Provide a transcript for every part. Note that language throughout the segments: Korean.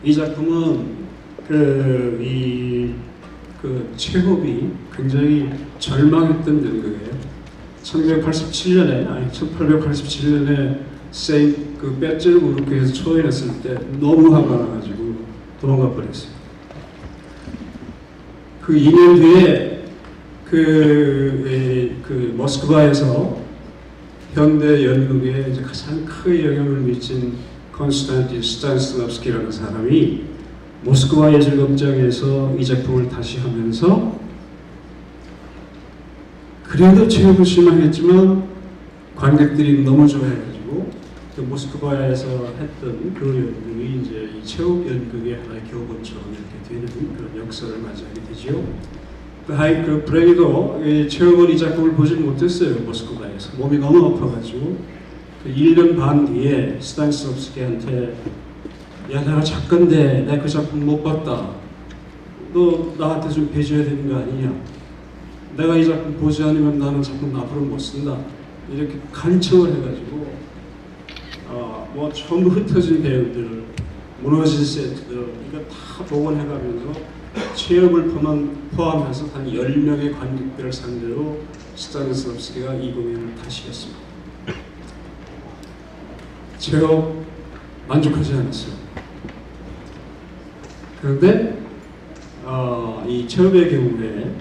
이 작품은 체홉이 굉장히 절망했던 연극이에요. 1887년에 그 배지를 무릎에서 초연했을 때 너무 화가 나가지고 도망가 버렸어요. 그 2년 뒤에 모스크바에서 현대 연극에 이제 가장 큰 영향을 미친 콘스탄틴 스탄슬랍스키라는 사람이 모스크바 예술극장에서 이 작품을 다시 하면서 그래도 체험은 실망했지만 관객들이 너무 좋아해가지고 그 모스크바에서 했던 그 연극이 이제 이 체험 연극의 하나의 교본처럼 이렇게 되는 그런 역사를 맞이하게 되지요. 그 브레이도 체험은 이 작품을 보지 못했어요. 모스크바에서 몸이 너무 아파가지고 그 1년 반 뒤에 스탄슬랍스키한테 야, 내가 작가인데 내가 그 작품 못 봤다. 너 나한테 좀 배줘야 되는 거 아니냐? 내가 이 작품 보지 않으면 나는 작품 앞으로 못 쓴다. 이렇게 간청을 해가지고 뭐 전부 흩어진 배우들, 무너진 세트들 이거 다 복원해가면서 체험을 포함해서 한 10명의 관객들을 상대로 스타니슬랍스키가 이 공연을 다시 했습니다. 체험 만족하지 않았어요. 그런데 이 체험의 경우에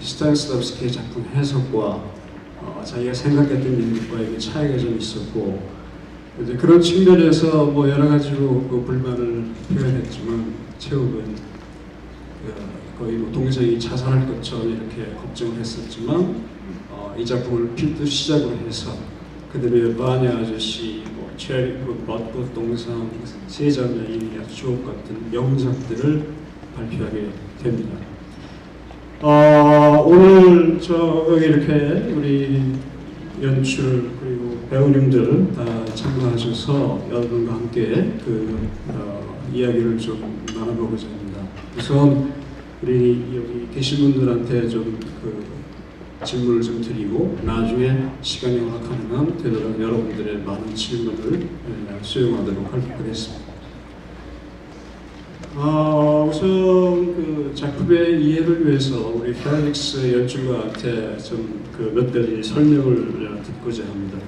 스타니슬랍스키의 작품 해석과 자기가 생각했던 연극과의 차이가 좀 있었고 이제 그런 측면에서 뭐 여러 가지로 그 불만을 표현했지만 체험은 거의 뭐 동생이 자살할 것처럼 이렇게 걱정을 했었지만 이 작품을 필두 시작으로 해서 그다음에 마녀 아저씨, 뭐 체리풋, 멋붓 동상, 세자매인, 주옥 같은 명작들을 발표하게 됩니다. 오늘 여기 이렇게 우리 연출 그리고 배우님들 다 참가하셔서 여러분과 함께 이야기를 좀 나눠보고자 합니다. 우선 우리 여기 계신 분들한테 좀 질문을 좀 드리고 나중에 시간이 허락하는 한 되도록 여러분들의 많은 질문을 수용하도록 하겠습니다. 우선 그 작품의 이해를 위해서 우리 펠릭스 연출가한테 좀 몇 가지 설명을 듣고자 합니다.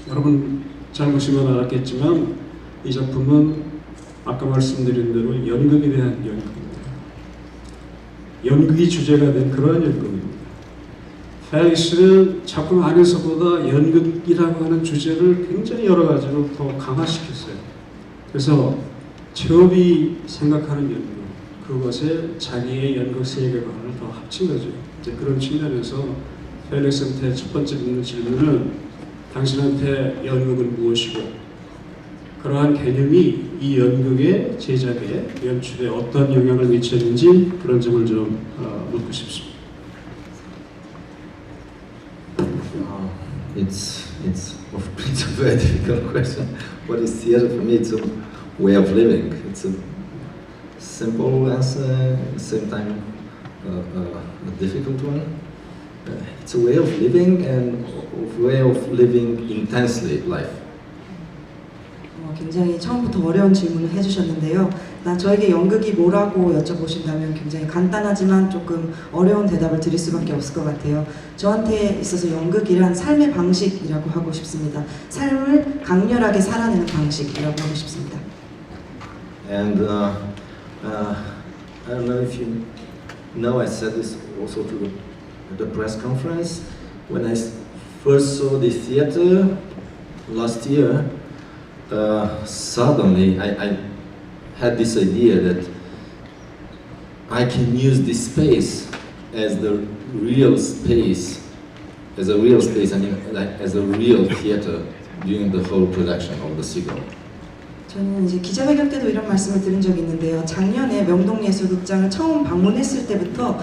여러분 잘 보시면 알았겠지만 이 작품은 아까 말씀드린 대로 연극에 대한 연극입니다. 연극이 주제가 된 그러한 연극입니다. 펠릭스는 작품 안에서보다 연극이라고 하는 주제를 굉장히 여러 가지로 더 강화시켰어요. 그래서 체험이 생각하는 연극, 그것에 자기의 연극 세계관을 더 합친 거죠. 이제 그런 측면에서 펠릭스한테 첫 번째 묻는 질문은 당신한테 연극은 무엇이고 그러한 개념이 이 연극의 제작에, 연출에 어떤 영향을 미쳤는지 그런 점을 좀 묻고 싶습니다. It's a very difficult question. What is theater for me? It's a way of living. It's a simple answer, at the same time a difficult one. It's a way of living and a way of living intensely life. 굉장히 처음부터 어려운 질문을 해주셨는데요. 저에게 연극이 뭐라고 여쭤보신다면 굉장히 간단하지만 조금 어려운 대답을 드릴 수밖에 없을 것 같아요. 저한테 있어서 연극이란 삶의 방식이라고 하고 싶습니다. 삶을 강렬하게 살아내는 방식이라고 하고 싶습니다. And I don't know if you know, I said this also to the press conference. When I first saw the theater last year, suddenly I had this idea that I can use this space as the real space, as a real space, I mean, like, as a real theater during the whole production of the sequel. 저는 이제 기자회견 때도 이런 말씀을 드린 적이 있는데요. 작년에 명동예술극장을 처음 방문했을 때부터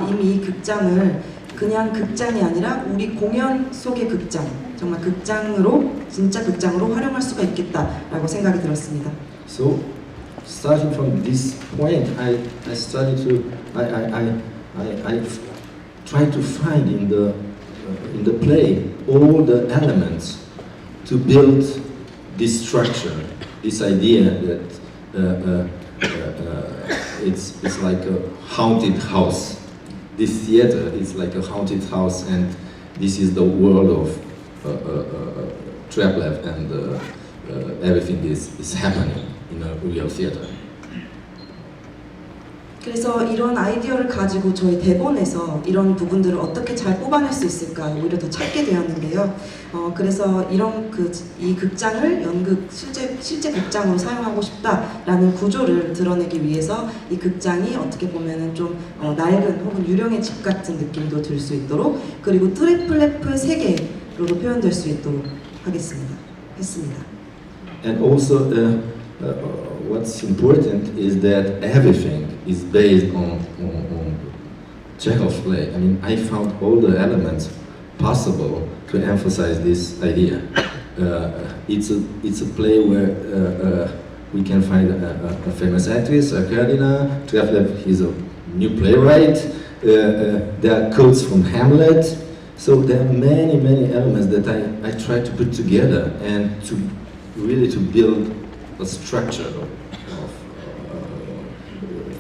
이미 이 극장을 그냥 극장이 아니라 우리 공연 속의 극장, 정말 극장으로, 진짜 극장으로 활용할 수가 있겠다라고 생각이 들었습니다. So, starting from this point, I tried to find in the play all the elements to build this structure this idea that it's like a haunted house. This theater is like a haunted house, and this is the world of Treplev, and everything is happening in a real theater. 그래서 이런 아이디어를 가지고 저희 대본에서 이런 부분들을 어떻게 잘 뽑아낼 수 있을까 오히려 더 찾게 되었는데요. 그래서 이런 이 극장을 연극 실제 극장으로 사용하고 싶다라는 구조를 드러내기 위해서 이 극장이 어떻게 보면은 좀 낡은 혹은 유령의 집 같은 느낌도 들 수 있도록, 그리고 트리플레프 세계로도 표현될 수 있도록 했습니다. And also, what's important is that everything is based on Chekhov's play. I mean, I found all the elements possible to emphasize this idea. It's a play where we can find a famous actress, Karina. Treplev is a new playwright. There are quotes from Hamlet. So there are many elements that I try to put together and to really to build a structure of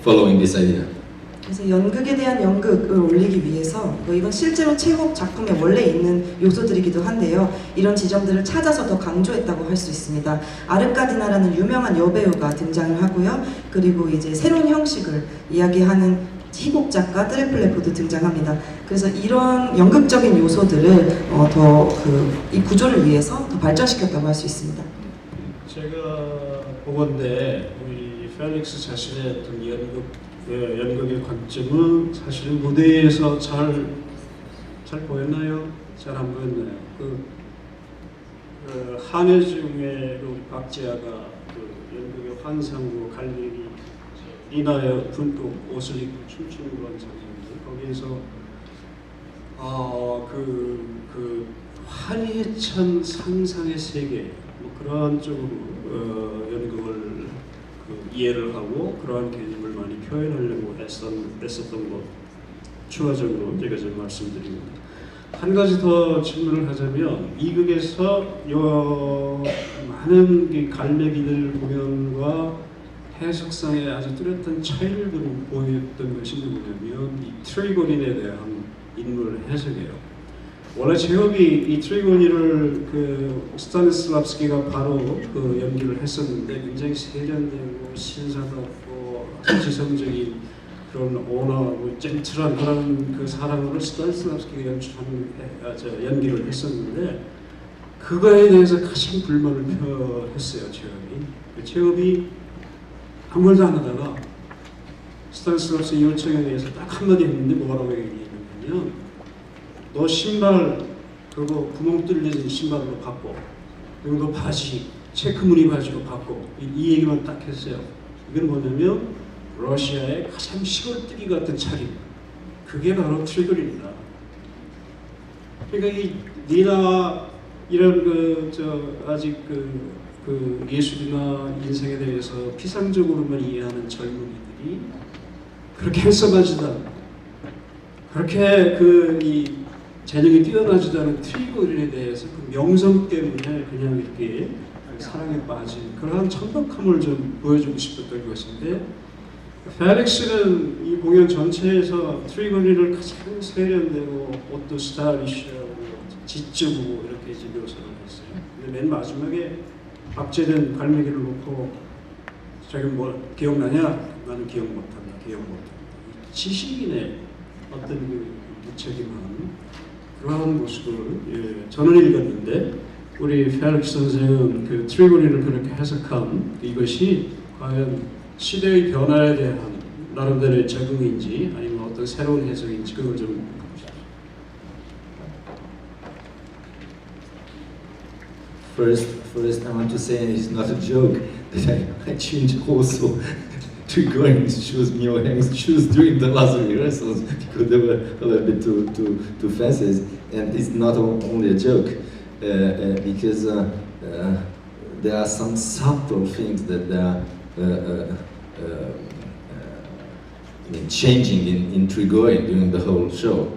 following this idea. 그래서 연극에 대한 연극을 올리기 위해서 이건 실제로 체홉 작품에 원래 있는 요소들이기도 한데요. 이런 지점들을 찾아서 더 강조했다고 할 수 있습니다. 아르카디나라는 유명한 여배우가 등장을 하고요. 그리고 이제 새로운 형식을 이야기하는 희곡 작가 트레플레프도 등장합니다. 그래서 이런 연극적인 요소들을 이 구조를 위해서 더 발전시켰다고 할 수 있습니다. 제가 보건대 우리 펠릭스 자신의 어떤 연극의 관점은 사실은 무대에서 잘 보였나요? 잘 안 보였나요? 한예중의 우리 박지아가 연극의 환상으로 갈매기 이나의 분도 옷을 입고 춤추는 그런 장면인데, 거기에서 그 환희찬 상상의 세계 그러한 쪽으로 연극을 이해를 하고 그러한 개념을 많이 표현하려고 애썼던 것 추가적으로 제가 좀 말씀드립니다. 한 가지 더 질문을 하자면, 이 극에서 많은 갈매기들 공연과 해석상에 아주 뚜렷한 차이를 보였던 것이 누구냐면 이 트리고닌에 대한 인물 해석이에요. 원래 제목이 이 트리고니를 스타니슬랍스키가 바로 연기를 했었는데 굉장히 세련되고 신사답고 지성적인 그런 오너하고 젠틀한 그런 사람으로 스타니슬랍스키가 연기를 했었는데, 그거에 대해서 가장 불만을 표했어요. 체업이 아무 말도 안 하다가 스타니슬랍스키 요청에 대해서 딱 한마디 했는데 뭐라고 얘기했냐면, 너 신발 그거 구멍 뚫린 신발로 바꿔, 그리고 너 바지 체크 무늬 바지로 바꿔, 이 얘기만 딱 했어요. 이건 뭐냐면 러시아의 가장 시골뜨기 같은 차림, 그게 바로 트리거린이다. 그러니까 이 니나 이런 아직 예술이나 인생에 대해서 피상적으로만 이해하는 젊은이들이 그렇게 해석하지도, 그렇게 이 재능이 뛰어나지도 않은 트리거린에 대해서 그 명성 때문에 그냥 이렇게 사랑에 빠진 그러한 천박함을 좀 보여주고 싶었던 것인데, 펠릭스는 이 공연 전체에서 트리거린을 가장 세련되고 옷도 스타일리시하고 지적으로 이렇게 묘사를 했어요. 근데 맨 마지막에 박제된 갈매기를 놓고 자기 뭐 기억나냐? 나는 기억 못한다. 지식인의 어떤 무책임한 그러한 모습을 저는 읽었는데, 우리 펠릭스 선생은 그 트리고닌을 그렇게 해석한 이것이 과연 시대의 변화에 대한 나름대로의 적응인지 아니면 어떤 새로운 해석인지 그걸 좀 보십시오. First, I want to say it's not a joke that I changed also Trigorin's shoes, Mioheng's shoes during the last rehearsals because they were a little bit too fast, and it's not only a joke because there are some subtle things that are changing in Trigorin during the whole show.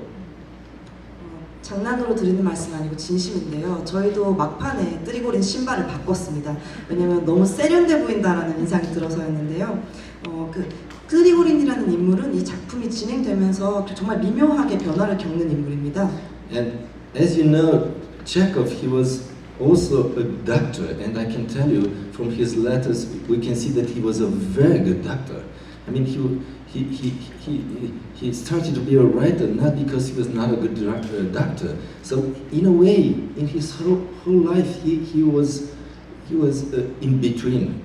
장난으로 드리는 말씀 아니고 진심인데요. 저희도 막판에 뜨리고린 신발을 바꿨습니다. 왜냐면 너무 세련돼 보인다라는 인상이 들어서였는데요. 그 뜨리고린이라는 인물은 이 작품이 진행되면서 정말 미묘하게 변화를 겪는 인물입니다. And as you know, Chekhov, he was also a doctor, and I can tell you from his letters, we can see that he was a very good doctor. I mean, he started to be a writer not because he was not a good doctor. So in a way, in his whole life, he was in between.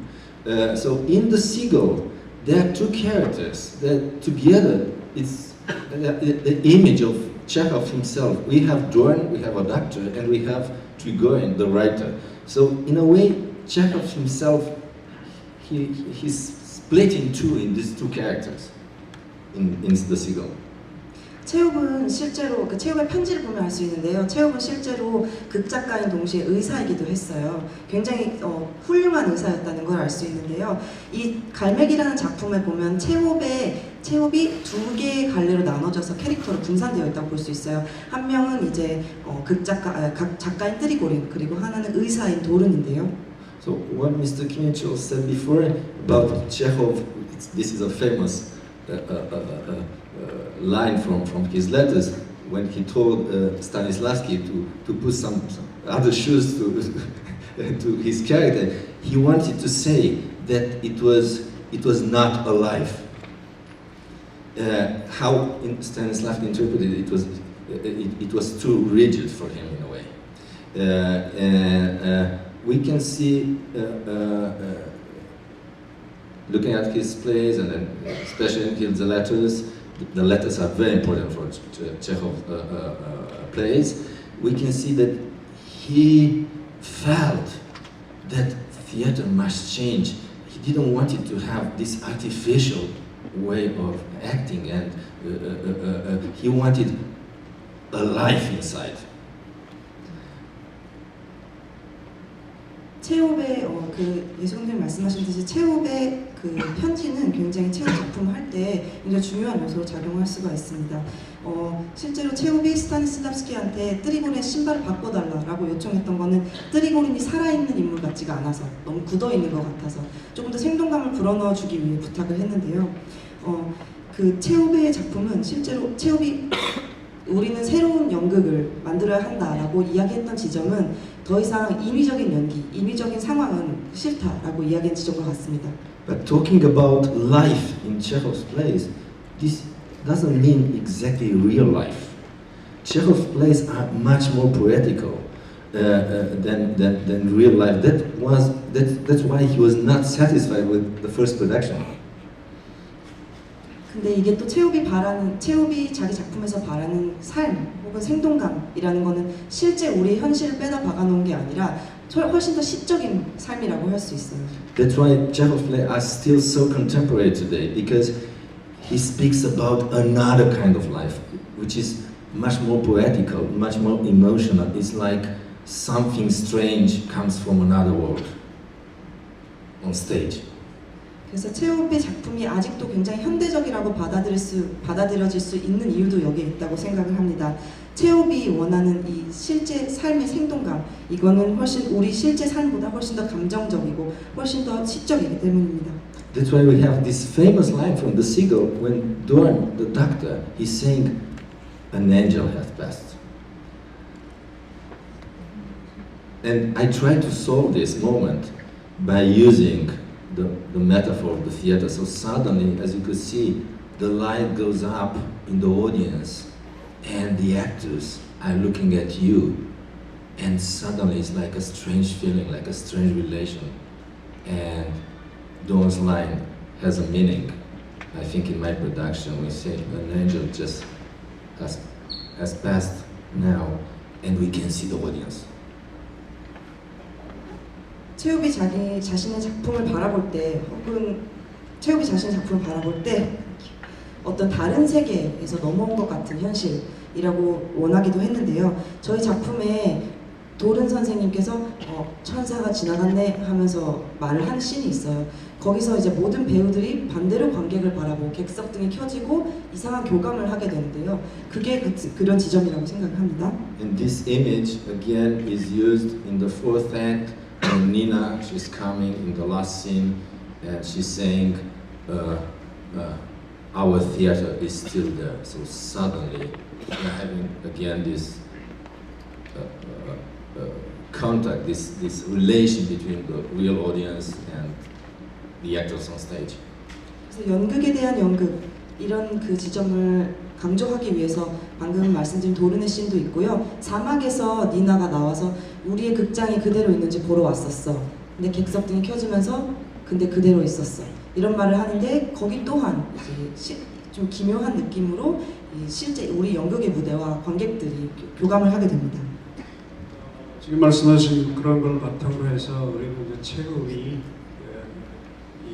So in the Seagull, there are two characters that together it's the image of Chekhov himself. We have Dorn, we have a doctor, and we have Trigorin, the writer. So in a way, Chekhov himself, he's split in two in these two characters in the Seagull. 체홉은 실제로 그 체홉의 편지를 보면 알 수 있는데요. 체홉은 실제로 극작가인 동시에 의사이기도 했어요. 굉장히 훌륭한 의사였다는 걸 알 수 있는데요. 이 갈매기라는 작품에 보면 체홉이 두 개의 갈래로 나눠져서 캐릭터로 분산되어 있다고 볼 수 있어요. 한 명은 이제 작가인 뜨리고린, 그리고 하나는 의사인 도른인데요. So what Mr. Kim Il-chul said before about Chekhov, this is a famous line from his letters when he told Stanislavski to put some other shoes to his character. He wanted to say that it was not a life. How Stanislavski interpreted it, it was too rigid for him in a way. We can see, looking at his plays, and then especially in the letters are very important for Chekhov's plays. We can see that he felt that theater must change. He didn't want it to have this artificial way of acting, and he wanted a life inside. 체홉의 그 예수님들 말씀하신 듯이 체홉의 그 편지는 굉장히 체홉 작품을 할 때 굉장히 중요한 요소로 작용할 수가 있습니다. 실제로 체홉이 스타니슬랍스키한테 뜨리고린의 신발을 바꿔달라고 요청했던 거는 뜨리고린이 살아있는 인물 같지가 않아서 너무 굳어있는 것 같아서 조금 더 생동감을 불어넣어주기 위해 부탁을 했는데요. 그 체홉의 작품은 실제로 체홉이 우리는 새로운 연극을 만들어야 한다라고 이야기했던 지점은 더 이상 임의적인 연기, 임의적인 상황은 싫다라고 이야기한 지점과 같습니다. But talking about life in Chekhov's plays, this doesn't mean exactly real life. Chekhov's plays are much more poetical than real life. That's why he was not satisfied with the first production. 근데 이게 또 체홉이 자기 작품에서 바라는 삶 혹은 생동감이라는 거는 실제 우리 현실을 빼다 박아놓은 게 아니라 훨씬 더 시적인 삶이라고 할 수 있어요. That's why Chekhov's plays are still so contemporary today, because he speaks about another kind of life, which is much more poetical, much more emotional. It's like something strange comes from another world on stage. 그래서 체홉의 작품이 아직도 굉장히 현대적이라고 받아들여질 수 있는 이유도 여기에 있다고 생각을 합니다. 체홉이 원하는 이 실제 삶의 생동감, 이거는 훨씬 우리 실제 삶보다 훨씬 더 감정적이고 훨씬 더 시적이기 때문입니다. That's why we have this famous line from the Seagull when Dorn, the doctor, he's saying, "An angel hath passed." And I try to solve this moment by using the metaphor of the theater. So suddenly, as you could see, the light goes up in the audience and the actors are looking at you, and suddenly it's like a strange feeling, like a strange relation, and Dorn's line has a meaning. I think in my production we say an angel just has passed now, and we can see the audience. 체홉이 자신의 작품을 바라볼 때 혹은 체홉이 자신의 작품을 바라볼 때 어떤 다른 세계에서 넘어온 것 같은 현실이라고 원하기도 했는데요. 저희 작품에 도른 선생님께서 천사가 지나갔네 하면서 말을 하는 씬이 있어요. 거기서 이제 모든 배우들이 반대로 관객을 바라보고 객석 등이 켜지고 이상한 교감을 하게 되는데요. 그게 그런 지점이라고 생각을 합니다. And this image again is used in the fourth act when Nina, she's coming in the last scene and she's saying our theater is still there. So suddenly we're having again this contact, this relation between the real audience and the actors on stage. 그래서 연극에 대한 연극 이런 그 지점을 강조하기 위해서 방금 말씀드린 도르네 씬도 있고요. 사막에서 니나가 나와서 우리의 극장이 그대로 있는지 보러 왔었어. 근데 객석 등이 켜지면서 근데 그대로 있었어. 이런 말을 하는데 거기 또한 이제 좀 기묘한 느낌으로 실제 우리 연극의 무대와 관객들이 교감을 하게 됩니다. 지금 말씀하신 그런 걸 바탕으로 해서 우리 이제 최욱이 이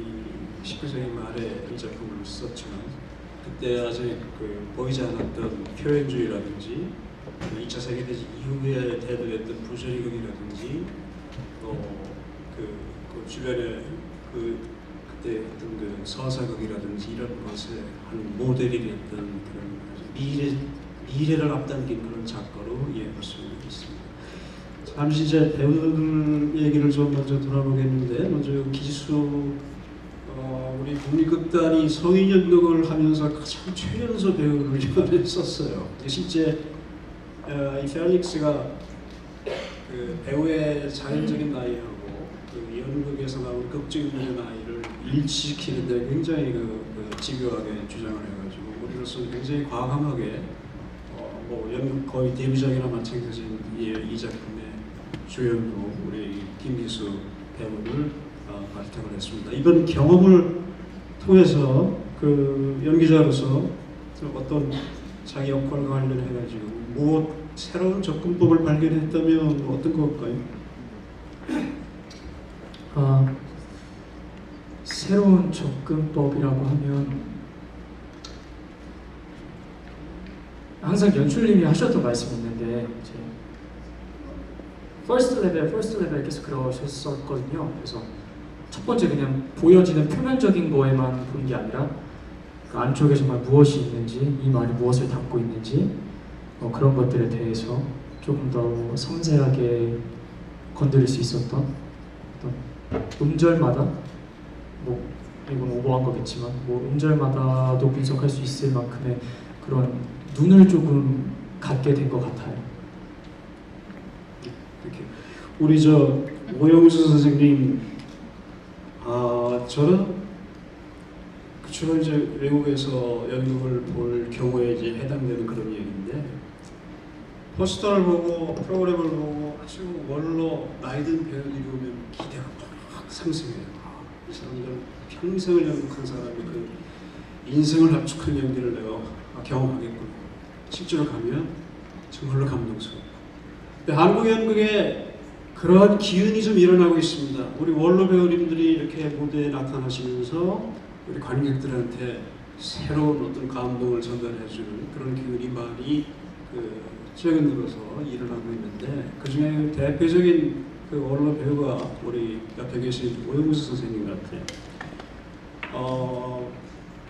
19세기 말에 이 작품을 썼지만 그때 아직 보이지 않았던 표현주의라든지 2차 세계대전 이후에 대두했던 부조리극이라든지 그 주변에 그때 어떤 그 서사극이라든지 이런 것에 한 모델이 됐던 그런 미래를 앞당긴 그런 작가로 이해할 수 있습니다. 잠시 이제 배우들 얘기를 좀 먼저 돌아보겠는데 먼저 기수 우리 국립극단이 성인 연극을 하면서 가장 최연소 배우를 이번에 썼어요. 실제 이 펠릭스가 그 배우의 자연적인 나이하고 그 연극에서 나오는 극적인의 나이를 일치시키는데 굉장히 집요하게 주장을 해가지고 우리로서는 굉장히 과감하게 연극 거의 데뷔작이나 마찬가지인 이 작품의 주연으로 우리 김기수 배우를 발탁을 했습니다. 이번 경험을 통해서 그 연기자로서 어떤 자기 역할과 관련해가지고 새로운 접근법을 발견했다면 어떤 걸까요? 새로운 접근법이라고 하면 항상 연출님이 하셨던 말씀이 있는데 이제 퍼스트 레벨 계속 그러셨었거든요. 그래서 첫 번째 그냥 보여지는 표면적인 거에만 보는 게 아니라 그 안쪽에 정말 무엇이 있는지, 이 말이 무엇을 담고 있는지 그런 것들에 대해서 조금 더 섬세하게 건드릴 수 있었던 어떤 음절마다 이건 오버한 거겠지만 음절마다도 분석할 수 있을 만큼의 그런 눈을 조금 갖게 된 것 같아요. 이렇게 우리 오영수 선생님 저는 주로 이제 외국에서 연극을 볼 경우에 이제 해당되는 그런 얘기인데 포스터를 보고 프로그램을 보고 아주 원로 나이든 배우들이 오면 기대가 막 상승해요. 이 사람들은 평생을 연극한 사람이 그 인생을 합축한 연기를 내가 경험하겠구나. 실제로 가면 정말로 감동스러워. 근데 한국 연극에 그런 기운이 좀 일어나고 있습니다. 우리 원로 배우님들이 이렇게 무대에 나타나시면서 우리 관객들한테 새로운 어떤 감동을 전달해주는 그런 기운이 많이 최근 들어서 일어나고 있는데 그 중에 대표적인 그 원로 배우가 우리 옆에 계신 오영수 선생님 같아요.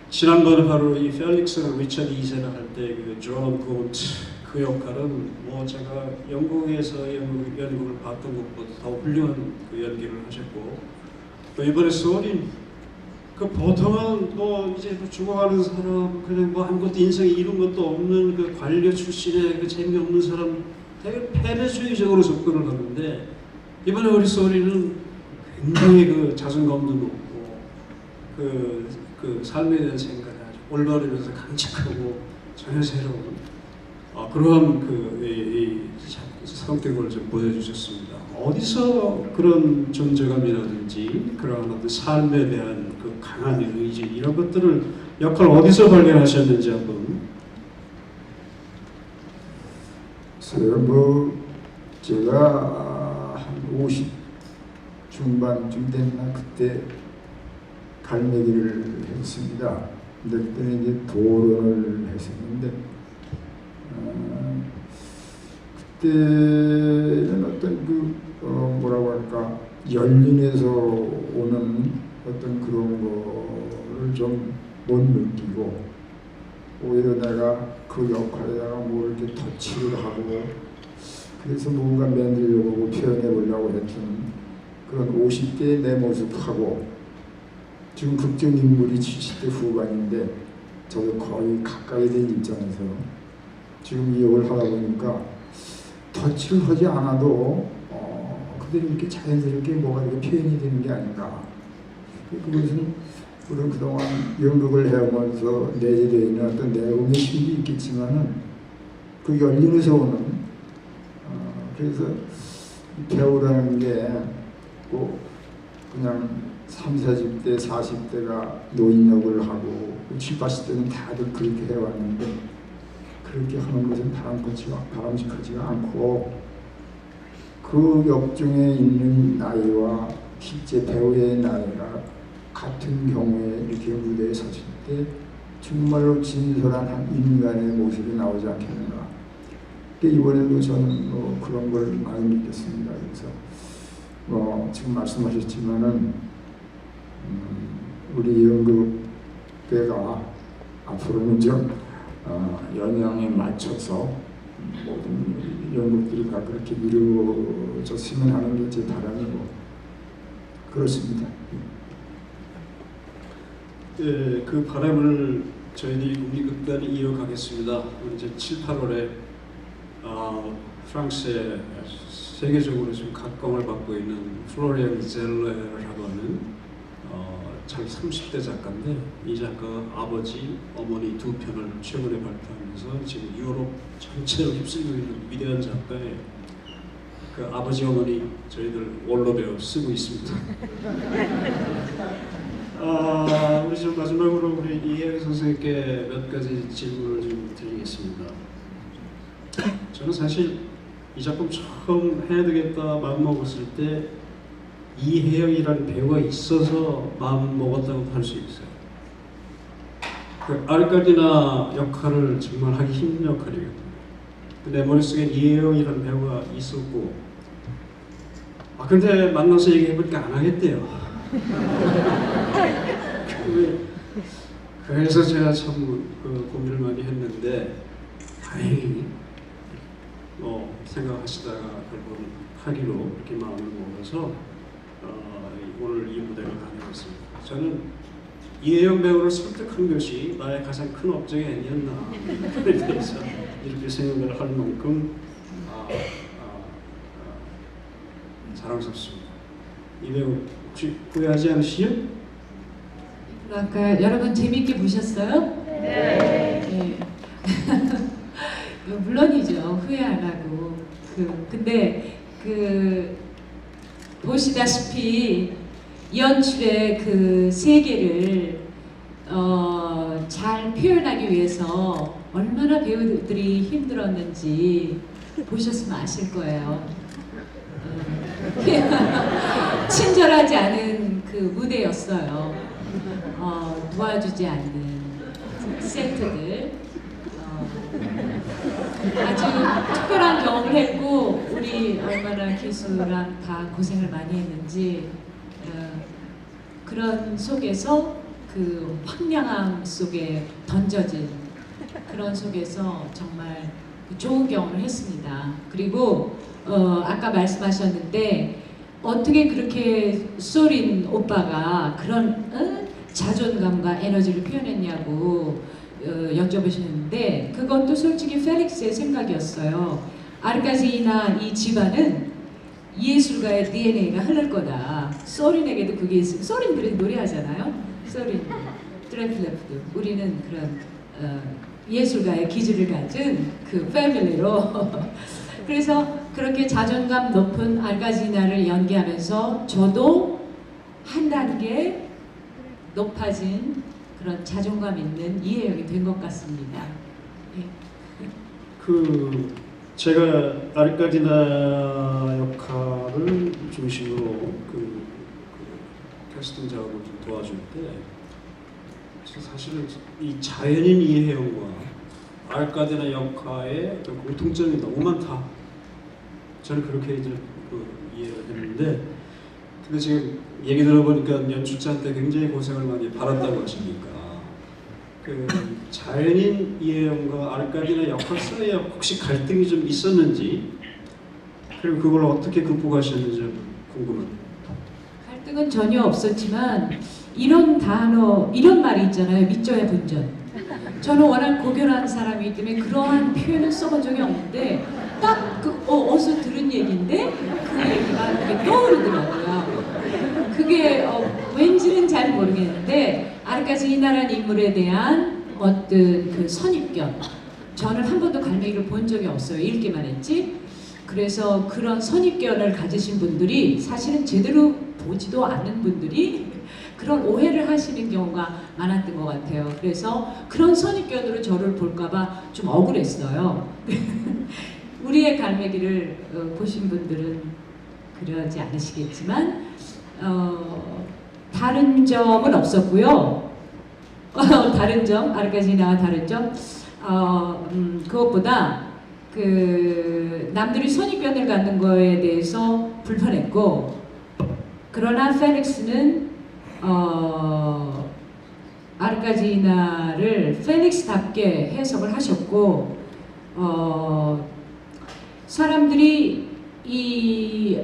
지난번에 바로 이 펠릭스랑 리처드 2세를 할 때 그 존 곤트 그 역할은 제가 영국에서 연극을 봤던 것보다 더 훌륭한 그 연기를 하셨고 또 이번에 소린 그 보통은 이제 죽어가는 사람 그냥 아무것도 인생에 이룬 것도 없는 그 관료 출신의 그 재미없는 사람 되게 패배주의적으로 접근을 하는데 이번에 우리 소리는 굉장히 그 자존감도 높고 그 삶에 대한 생각이 아주 올바르면서 강직하고 전혀 새로운 그러한 이 성격을 좀 보여주셨습니다. 어디서 그런 존재감이라든지 그러한 어떤 삶에 대한 그 강한 의지 이런 것들을 역할 어디서 발견하셨는지 한번. 제가 한 50 중반쯤 됐나 그때 갈매기를 했습니다. 근데 그때는 이제 도론을 했었는데 그때는 어떤 뭐라고 할까 연륜에서 오는 어떤 그런 거를 좀 못 느끼고 오히려 내가 그 역할에다가 뭐 이렇게 터치를 하고 그래서 뭔가 만들려고 표현해 보려고 했던 그런 50대의 내 모습하고 지금 극중 인물이 70대 후반인데 저도 거의 가까이 된 입장에서 지금 이 역을 하다 보니까 터치를 하지 않아도 그대로 이렇게 자연스럽게 뭐가 이렇게 표현이 되는 게 아닌가. 그것은 우리는 그동안 연극을 해오면서 내재되어 있는 어떤 내용의 힘이 있겠지만은 그 열림에서 오는 그래서 배우라는 게 꼭 그냥 30, 40대, 40대가 노인 역을 하고 70, 80대는 다들 그렇게 해왔는데 그렇게 하는 것은 바람직하지가 않고 그 역 중에 있는 나이와 실제 배우의 나이가 같은 경우에 이렇게 무대에 섰을 때 정말로 진솔한 한 인간의 모습이 나오지 않겠는가. 이번에도 저는 그런 걸 많이 느꼈습니다. 그래서 지금 말씀하셨지만은 우리 연극계가 앞으로는 좀 영향에 맞춰서 모든 연극들이 다 그렇게 이루어졌으면 하는 게 제 바람이고 그렇습니다. 예, 그 바람을 저희들이 국립극단이 이어가겠습니다. 이제 7, 8월에 프랑스에 세계적으로 지금 각광을 받고 있는 플로리안 젤레라고 하는 참 30대 작가인데 이 작가가 아버지, 어머니 두 편을 최근에 발표하면서 지금 유럽 전체를 휩쓸고 있는 위대한 작가의 그 아버지, 어머니 저희들 원로배우 쓰고 있습니다. 우리 좀 마지막으로 우리 이혜리 선생님께 몇 가지 질문을 좀 드리겠습니다. 저는 사실 이 작품 처음 해야 되겠다 마음 먹었을 때 이혜영이라는 배우가 있어서 마음 먹었다고 할 수 있어요. 그 아르카디나 역할을 정말 하기 힘든 역할이거든요. 내 머릿속엔 이혜영이라는 배우가 있었고 근데 만나서 얘기해보니까 안 하겠대요. 그래서 제가 참 고민을 많이 했는데 다행히 생각하시다가 결국은 하기로 이렇게 마음을 먹어서 오늘 이 무대를 가게 됐습니다. 저는 이혜영 배우를 설득한 것이 나의 가장 큰 업적이 아니었나 그에 대해서 이렇게 생각을 할 만큼 자랑스럽습니다. 이 배우 혹시 후회하지 않으시죠? 아까 여러분 재밌게 보셨어요? 네. 물론이죠. 후회 안 하고. 근데 보시다시피 연출의 그 세계를 잘 표현하기 위해서 얼마나 배우들이 힘들었는지 보셨으면 아실 거예요. 친절하지 않은 그 무대였어요. 도와주지 않는 세트들. 아주 특별한 경험을 했고 우리 얼마나 기수랑 다 고생을 많이 했는지 그런 속에서 그 황량함 속에 던져진 그런 속에서 정말 좋은 경험을 했습니다. 그리고 아까 말씀하셨는데 어떻게 그렇게 소린 오빠가 그런 자존감과 에너지를 표현했냐고 여쭤보시는데 그것도 솔직히 펠릭스의 생각이었어요. 아르카지나 이 집안은 예술가의 DNA가 흐를 거다. 소린에게도 그게 있어요. 소린들이 노래하잖아요. 소린, 트래플레프도 우리는 그런 예술가의 기질을 가진 그 패밀리로 그래서 그렇게 자존감 높은 아르카지나를 연기하면서 저도 한 단계 높아진 그런 자존감 있는 이혜영이 된 것 같습니다. 예. 제가 아르카디나 역할을 중심으로 캐스팅 작업을 좀 도와줄 때 사실은 이 자연인 이혜영과 아르카디나 역할의 공통점이 너무 많다. 저는 그렇게 이제 이해를 했는데 근데 지금 얘기 들어보니까 연출자한테 굉장히 고생을 많이 받았다고 하시니까 그 자연인 이혜영과 아르카디나 역할 사이에 혹시 갈등이 좀 있었는지 그리고 그걸 어떻게 극복하셨는지 좀 궁금합니다. 갈등은 전혀 없었지만 이런 단어, 이런 말이 있잖아요. 밑져야 분전. 저는 워낙 고결한 사람이기 때문에 그러한 표현을 써본 적이 없는데 딱 어디서 들은 얘기인데 그 얘기가 이렇게 떠오르더라고요. 그게 왠지는 잘 모르겠는데 아르카지나라는 인물에 대한 어떤 그 선입견, 저는 한 번도 갈매기를 본 적이 없어요. 읽기만 했지. 그래서 그런 선입견을 가지신 분들이 사실은 제대로 보지도 않는 분들이 그런 오해를 하시는 경우가 많았던 것 같아요. 그래서 그런 선입견으로 저를 볼까봐 좀 억울했어요. 우리의 갈매기를 보신 분들은 그러지 않으시겠지만 다른 점은 없었고요. 다른 점, 아르카지나와 다른 점, 그것보다 그 남들이 선입견을 갖는 거에 대해서 불편했고, 그러나 페닉스는 아르카지나를 페닉스답게 해석을 하셨고, 사람들이 이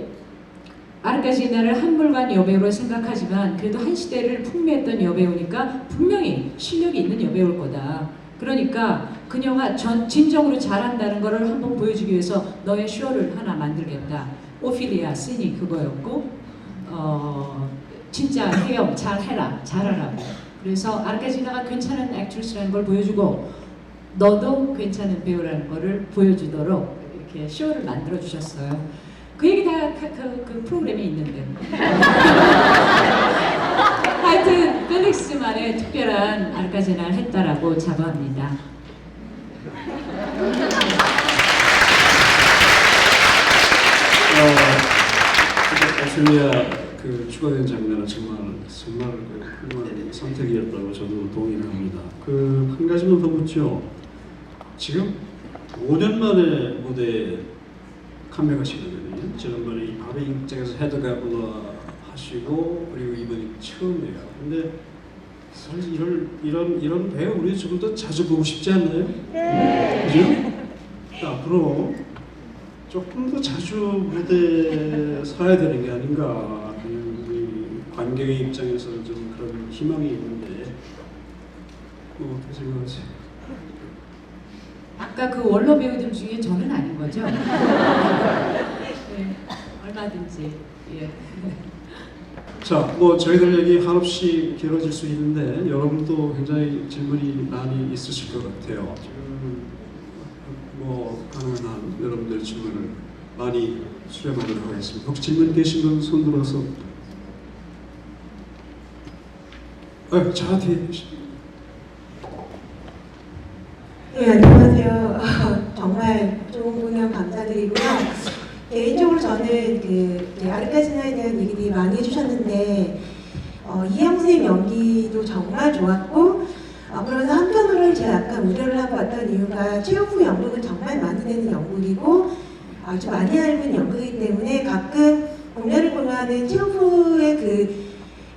아르카지나를 한물간 여배우로 생각하지만 그래도 한 시대를 풍미했던 여배우니까 분명히 실력이 있는 여배우일 거다. 그러니까 그녀가 진정으로 잘한다는 것을 한번 보여주기 위해서 너의 쇼를 하나 만들겠다. 오피리아 씬이 그거였고 진짜 혜영 잘해라, 잘하라고. 그래서 아르카지나가 괜찮은 액트리스라는 걸 보여주고 너도 괜찮은 배우라는 거를 보여주도록 이렇게 쇼를 만들어 주셨어요. 그 얘기 다 그 프로그램에 있는데. 하여튼 펠릭스만의 특별한 아르카지나를 했다라고 자부합니다. 오피리아 그 추가된 장면은 정말 그 훌륭한 선택이었다고 저도 동의를 합니다. 그 한 가지만 더 묻죠. 지금 5년 만에 무대에 컴백하시거든요. 지난번에 이 밤의 임장에서 헤드가블러 하시고 그리고 이번이 처음이에요. 근데 사실 이런 배우 우리 조금 더 자주 보고 싶지 않나요? 네. 그죠? 앞으로 조금 더 자주 무대에 서야 되는 게 아닌가. 우리 관객의 입장에서 좀 그런 희망이 있는데 어떻게 생각하세요? 아까 그 원로 배우들 중에 저는 아닌 거죠? 네, 얼마든지. 예. 자, 뭐 저희들 얘기 한없이 길어질 수 있는데 여러분도 굉장히 질문이 많이 있으실 것 같아요. 지금 뭐 가능한 한 여러분들 질문을 많이 수렴하도록 하겠습니다. 혹시 질문 계신 분 손 들어서. 저 뒤에 계십니다. 네, 안녕하세요. 정말 좋은 공연 감사드리고요. 개인적으로 저는 아르카지나에 대한 얘기들이 많이 해주셨는데 이혜영 선생님 연기도 정말 좋았고 그러면서 한편으로는 제가 약간 우려를 하고 왔던 이유가 최우프 연극은 정말 많이 되는 연극이고 아주 많이 알고 있는 연극이기 때문에 가끔 공연을 보면은 최우프의 그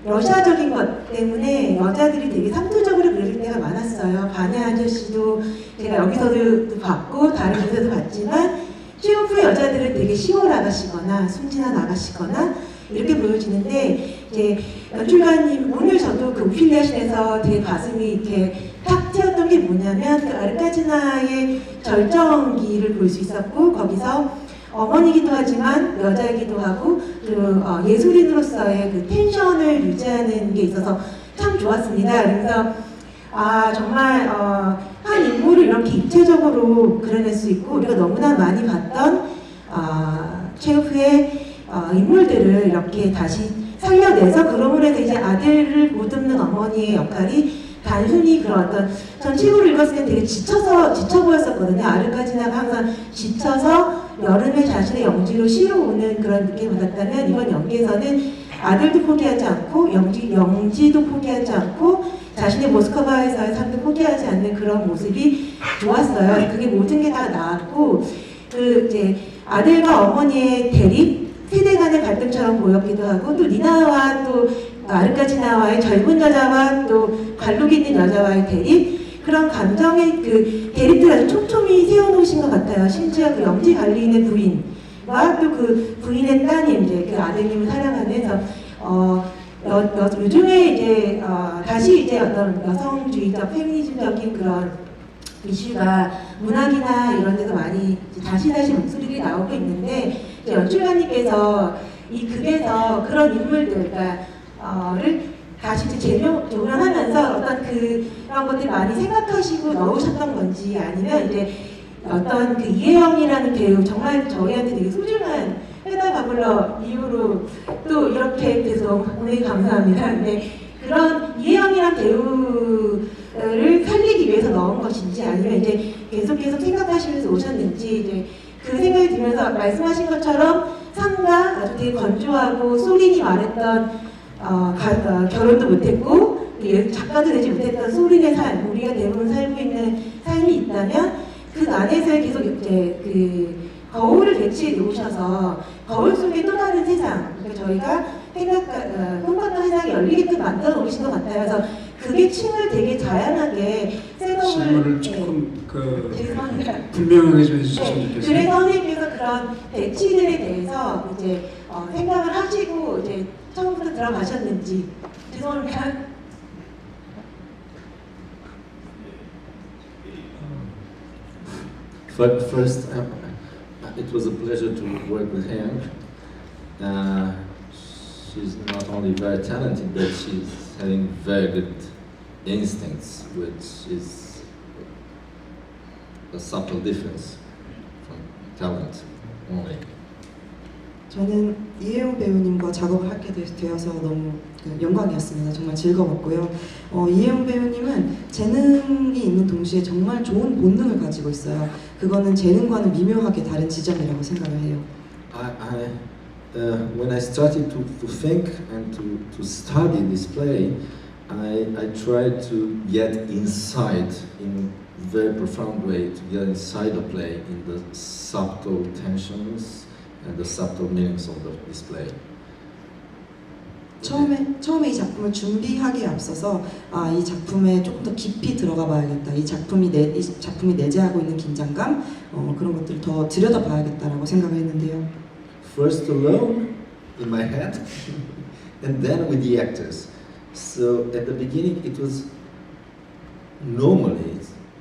러시아적인 것 때문에 여자들이 되게 상투적으로 그릴 때가 많았어요. 바네 아저씨도 제가 여기서도 봤고 다른 곳에서도 봤지만 최우프의 여자들은 되게 시골 아가씨거나 순진한 아가씨거나 이렇게 보여지는데 이제 연출가님 오늘 저도 그 오피리아신에서 되게 가슴이 이렇게 탁 튀었던 게 뭐냐면 그 아르카지나의 절정기를 볼 수 있었고 거기서 어머니기도 하지만 여자이기도 하고 그 예술인으로서의 그 텐션을 유지하는 게 있어서 참 좋았습니다. 그래서 정말 한 인물을 이렇게 입체적으로 그려낼 수 있고 우리가 너무나 많이 봤던 최후의 인물들을 이렇게 다시 살려내서 그러므로 해서 이제 아들을 보듬는 어머니의 역할이 단순히 그런 어떤 전 책을 읽었을 때 되게 지쳐 보였었거든요. 아르카지나가 항상 지쳐서 여름에 자신의 영지로 쉬러 오는 그런 느낌을 받았다면 이번 연기에서는 아들도 포기하지 않고 영지도 포기하지 않고 자신의 모스크바에서의 삶도 포기하지 않는 그런 모습이 좋았어요. 그게 모든 게 다 나았고 그 이제 아들과 어머니의 대립 세대 간의 갈등처럼 보였기도 하고 또 리나와 또 아르카지나와의 젊은 여자와 또 관록 있는 여자와의 대립 그런 감정의 그 대립들 아주 촘촘히 세워놓으신 것 같아요. 심지어 그 영지 관리인의 부인과 또 그 부인의 따님 이제 그 아드님을 사랑하는 요즘에 이제 다시 이제 어떤 여성주의적 페미니즘적인 그런 이슈가 문학이나 이런 데서 많이 다시 목소리들이 나오고 있는데 연출가님께서 이 극에서 그런 인물들 를 다시 이제 조명하면서 어떤 그런 것들 많이 생각하시고 넣으셨던 건지 아니면 이제 어떤 그 이혜영이라는 배우 정말 저희한테 되게 소중한 헤더 바블러 이후로 또 이렇게 돼서 오늘 감사합니다. 근데 그런 이혜영이라는 배우를 살리기 위해서 넣은 것인지 아니면 이제 계속 생각하시면서 오셨는지 이제 그 생각이 들면서 말씀하신 것처럼 상가 아주 되게 건조하고 소린이 말했던 결혼도 못했고 작가도 되지 못했던 소린의 삶, 우리가 대부분 살고 있는 삶이 있다면 그 안에서 계속 이제 그 거울을 배치해 놓으셔서 거울 속에 또 다른 세상, 그러니까 저희가 꿈꿨던 세상이 열리게끔 만들어 놓으신 것 같아요. 그래서 그게 층을 되게 다양하게 질문을 조금 분명하게 좀 해주셨으면 좋겠어요. 그래서 선생님께서 그런 배치들에 대해서 이제 생각을 하시고 이제 처음부터 들어가셨는지 죄송합니다. First, it was a pleasure to work with Hyang. She's not only very talented, but she's having very good instincts, which is a subtle difference from talent only. 저는 이혜영 배우님과 작업을 하게 되어서 너무 영광이었습니다. 정말 즐거웠고요. 이혜영 배우님은 재능이 있는 동시에 정말 좋은 본능을 가지고 있어요. 그거는 재능과는 미묘하게 다른 지점이라고 생각을 해요. When I started to think and to study this play, I tried to get inside in a very profound way, to get inside the play in the subtle tensions and the subtle meanings of the display. 처음에 이 작품을 준비하기에 앞서서 이 작품에 조금 더 깊이 들어가 봐야겠다. 이 작품이 내재하고 있는 긴장감 그런 것들을 더 들여다봐야겠다라고 생각을 했는데요. First alone in my head, and then with the actors. So at the beginning it was normally,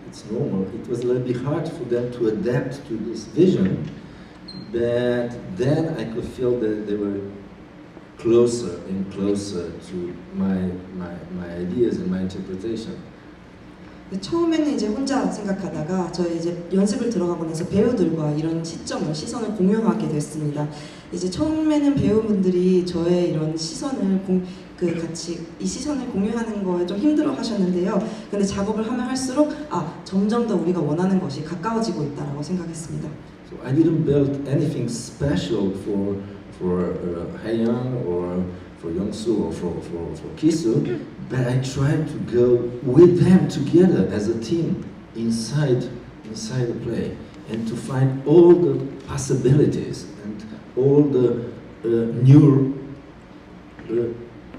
it's normal, it was a little bit hard for them to adapt to this vision, but then I could feel that they were closer and closer to my ideas and my interpretation. 처음에는 이제 혼자 생각하다가 저희 이제 연습을 들어가고 나서 배우들과 이런 시선을 공유하게 됐습니다. 이제 처음에는 배우분들이 저의 이런 시선을 같이 이 시선을 공유하는 거에 좀 힘들어하셨는데요. 근데 작업을 하면 할수록 점점 더 우리가 원하는 것이 가까워지고 있다라고 생각했습니다. So I didn't build anything special for Hae-young or for Young-soo or for Ki-soo, but I tried to go with them together as a team inside the play and to find all the possibilities and all the new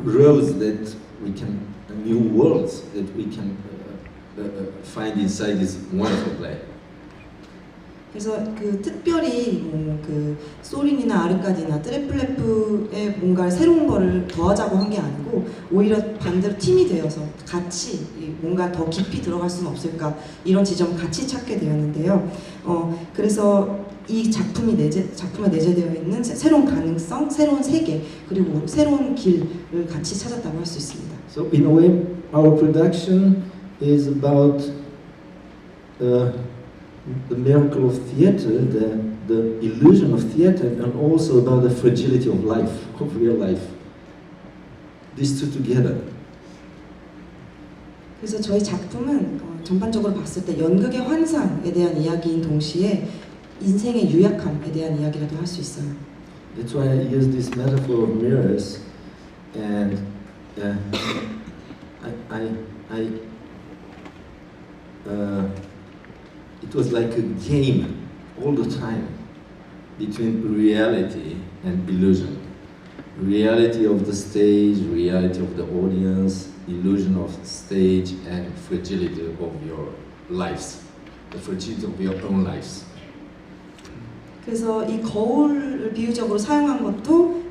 roads that we can, new worlds that we can find inside this wonderful play. 그래서 특별히 소린이나 아르카디나 트레플레프에 뭔가 새로운 거를 더하자고 한 게 아니고 오히려 반대로 팀이 되어서 같이 뭔가 더 깊이 들어갈 수는 없을까 이런 지점을 같이 찾게 되었는데요. 그래서 이 작품에 내재되어 있는 새로운 가능성, 새로운 세계 그리고 새로운 길을 같이 찾았다고 할 수 있습니다. So in a way, our production is about the miracle of theater, the illusion of theater, and also about the fragility of life, of real life. These two together. 그래서 저희 작품은 전반적으로 봤을 때 연극의 환상에 대한 이야기인 동시에 인생의 유약함에 대한 이야기라도 할 수 있어요. That's why I use this metaphor of mirrors, and it was like a game all the time. between reality and illusion. Reality of the stage, reality of the audience, illusion of stage, and fragility of your lives, the fragility of your own lives. 그래서 이 거울을 비유적으로 사용한 것도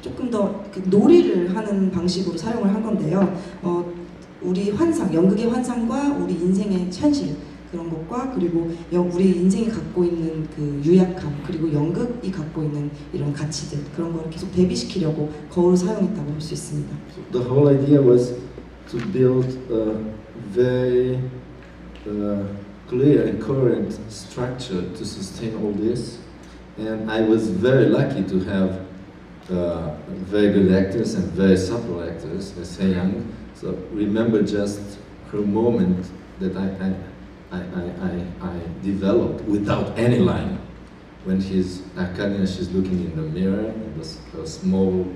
조금 더 그 놀이를 하는 방식으로 사용을 한 건데요. 우리 환상, 연극의 환상과 우리 인생의 현실 그런 것과 그리고 우리 인생이 갖고 있는 그 유약함 그리고 연극이 갖고 있는 이런 가치들 그런 걸 계속 대비시키려고 거울을 사용했다고 볼 수 있습니다. The whole idea was to build a very clear and coherent structure to sustain all this, and I was very lucky to have very good actors and very supple actors as Hye Young. So remember just her moment that I developed without any line. When she's looking in the mirror, in a small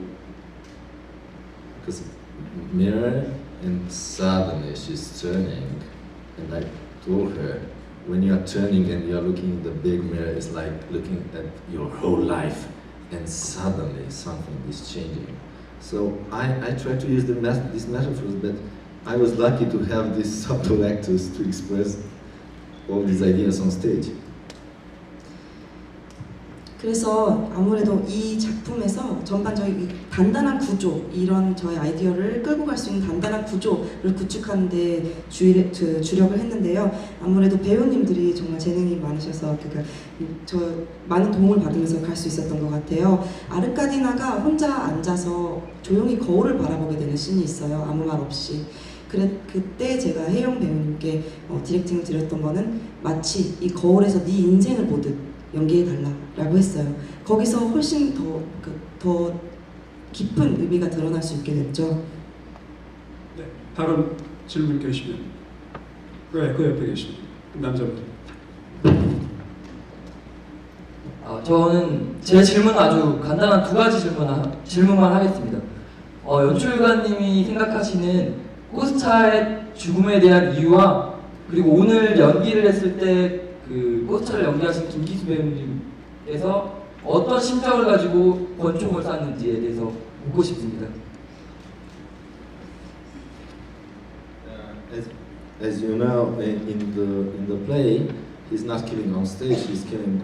mirror, and suddenly she's turning, and I told her, when you are turning and you are looking in the big mirror, it's like looking at your whole life, and suddenly something is changing. So I try to use these metaphors, but I was lucky to have these subtle actors to express all these ideas on stage. 그래서 아무래도 이 작품에서 전반적인 단단한 구조, 이런 저의 아이디어를 끌고 갈 수 있는 단단한 구조를 구축하는 데 주력을 했는데요. 아무래도 배우님들이 정말 재능이 많으셔서 저 많은 도움을 받으면서 갈 수 있었던 것 같아요. 아르카디나가 혼자 앉아서 조용히 거울을 바라보게 되는 씬이 있어요. 아무 말 없이. 그때 제가 혜영 배우님께 디렉팅을 드렸던 거는 마치 이 거울에서 네 인생을 보듯 연기해달라고 했어요. 거기서 훨씬 더 깊은 의미가 드러날 수 있게 됐죠. 네, 다른 질문 계시면 그 옆에 계십니다. 남자분. 저는 제 질문은 아주 간단한 두 가지 질문만 하겠습니다. 연출가님이 생각하시는 꽃차의 죽음에 대한 이유와 그리고 오늘 연기를 했을 때 그 꽃차를 연기하신 김기수 배우님께서 어떤 심정을 가지고 권총을 쐈는지에 대해서 묻고 싶습니다. As you know, in the play, he's not killing on stage; he's killing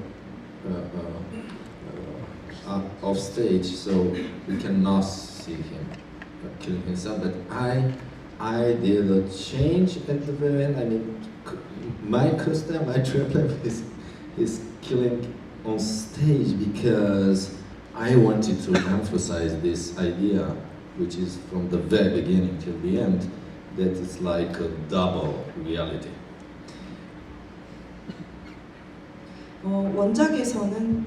off stage, so we cannot see him killing himself. But I did a change at the very end. I mean, my costume, my triplet is killing on stage because I wanted to emphasize this idea, which is from the very beginning till the end, that it's like a double reality. 원작에서는